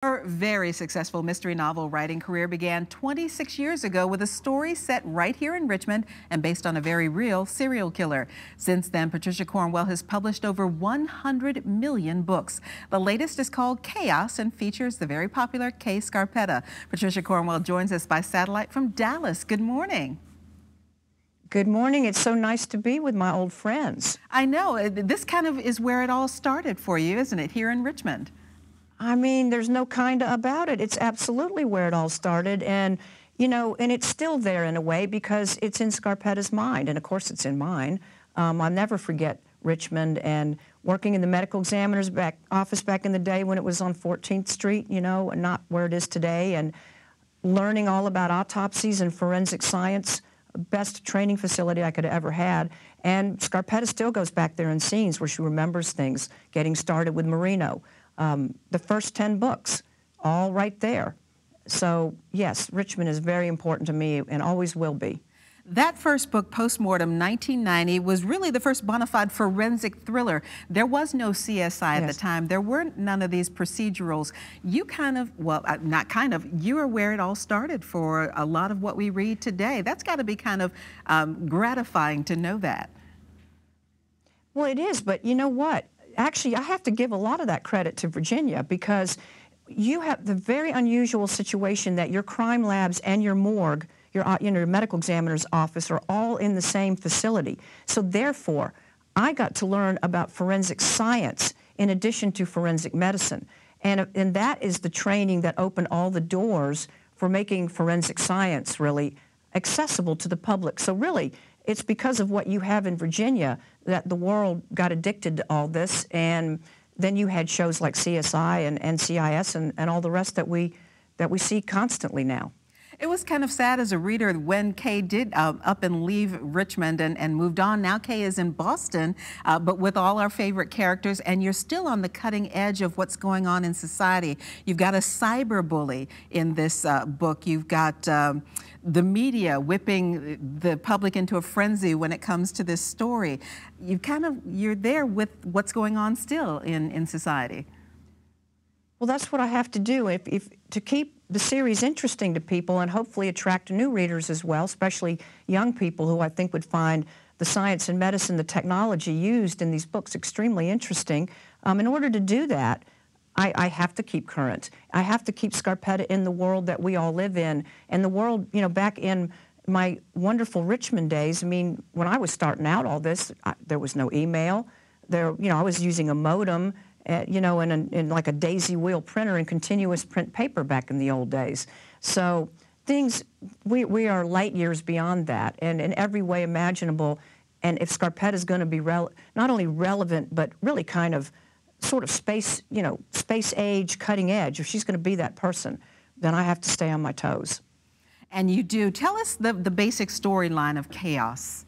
Her very successful mystery novel writing career began 26 years ago with a story set right here in Richmond and based on a very real serial killer. Since then, Patricia Cornwell has published over 100 million books. The latest is called Chaos and features the very popular Kay Scarpetta. Patricia Cornwell joins us by satellite from Dallas. Good morning. Good morning. It's so nice to be with my old friends. I know. This kind of is where it all started for you, isn't it, here in Richmond? I mean, there's no kinda about it. It's absolutely where it all started, and you know, and it's still there in a way because it's in Scarpetta's mind, and of course it's in mine. I'll never forget Richmond and working in the medical examiner's office back in the day when it was on 14th Street, you know, and not where it is today, and learning all about autopsies and forensic science. Best training facility I could have ever had. And Scarpetta still goes back there in scenes where she remembers things, getting started with Marino. The first 10 books, all right there. So yes, Richmond is very important to me and always will be. That first book, Postmortem 1990, was really the first bona fide forensic thriller. There was no CSI at the time. There weren't none of these procedurals. You kind of, well, not kind of, you are where it all started for a lot of what we read today. That's got to be kind of gratifying to know that. Well, it is, but you know what? Actually, I have to give a lot of that credit to Virginia because you have the very unusual situation that your crime labs and your morgue, your medical examiner's office are all in the same facility. So therefore, I got to learn about forensic science in addition to forensic medicine. And that is the training that opened all the doors for making forensic science really accessible to the public. So really, it's because of what you have in Virginia that the world got addicted to all this, and then you had shows like CSI and NCIS and all the rest that we see constantly now. It was kind of sad as a reader when Kay did up and leave Richmond and moved on. Now Kay is in Boston, but with all our favorite characters, and you're still on the cutting edge of what's going on in society. You've got a cyberbully in this book. You've got the media whipping the public into a frenzy when it comes to this story. You're there with what's going on still in society. Well, that's what I have to do to keep the series interesting to people and hopefully attract new readers as well, especially young people who I think would find the science and medicine, the technology used in these books extremely interesting. In order to do that, I have to keep current. I have to keep Scarpetta in the world that we all live in. And the world, you know, back in my wonderful Richmond days, I mean, when I was starting out all this, there was no email. I was using a modem. You know, in like a daisy wheel printer and continuous print paper back in the old days. So we are light years beyond that, and in every way imaginable. And if Scarpetta is going to be not only relevant, but really kind of sort of space age, cutting edge, if she's going to be that person, then I have to stay on my toes. And you do. Tell us the basic storyline of Chaos.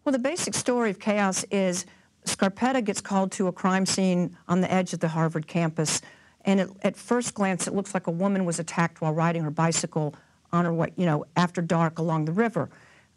Well, the basic story of Chaos is Scarpetta gets called to a crime scene on the edge of the Harvard campus, and at first glance it looks like a woman was attacked while riding her bicycle on her way, you know, after dark along the river.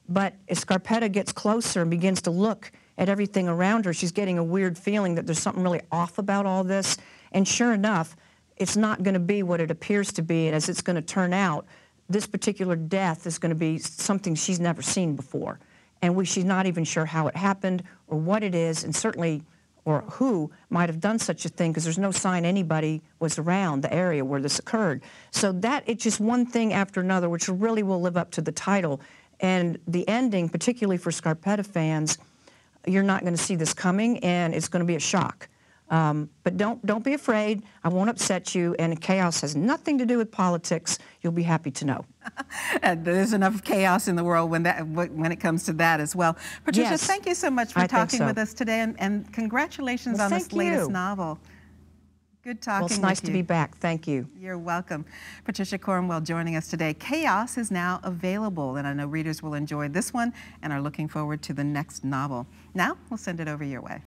But as Scarpetta gets closer and begins to look at everything around her, she's getting a weird feeling that there's something really off about all this. And sure enough, it's not going to be what it appears to be, and as it's going to turn out, this particular death is going to be something she's never seen before. And she's not even sure how it happened or what it is, and certainly, or who might have done such a thing, because there's no sign anybody was around the area where this occurred. So it's just one thing after another, which really will live up to the title. And the ending, particularly for Scarpetta fans, you're not going to see this coming, and it's going to be a shock. But don't be afraid. I won't upset you, and Chaos has nothing to do with politics. You'll be happy to know. There's enough chaos in the world when it comes to that as well. Patricia, yes, thank you so much for talking with us today, and congratulations on this latest novel. Good talking with you. Well, it's nice to be back. Thank you. You're welcome. Patricia Cornwell joining us today. Chaos is now available, and I know readers will enjoy this one and are looking forward to the next novel. Now, we'll send it over your way.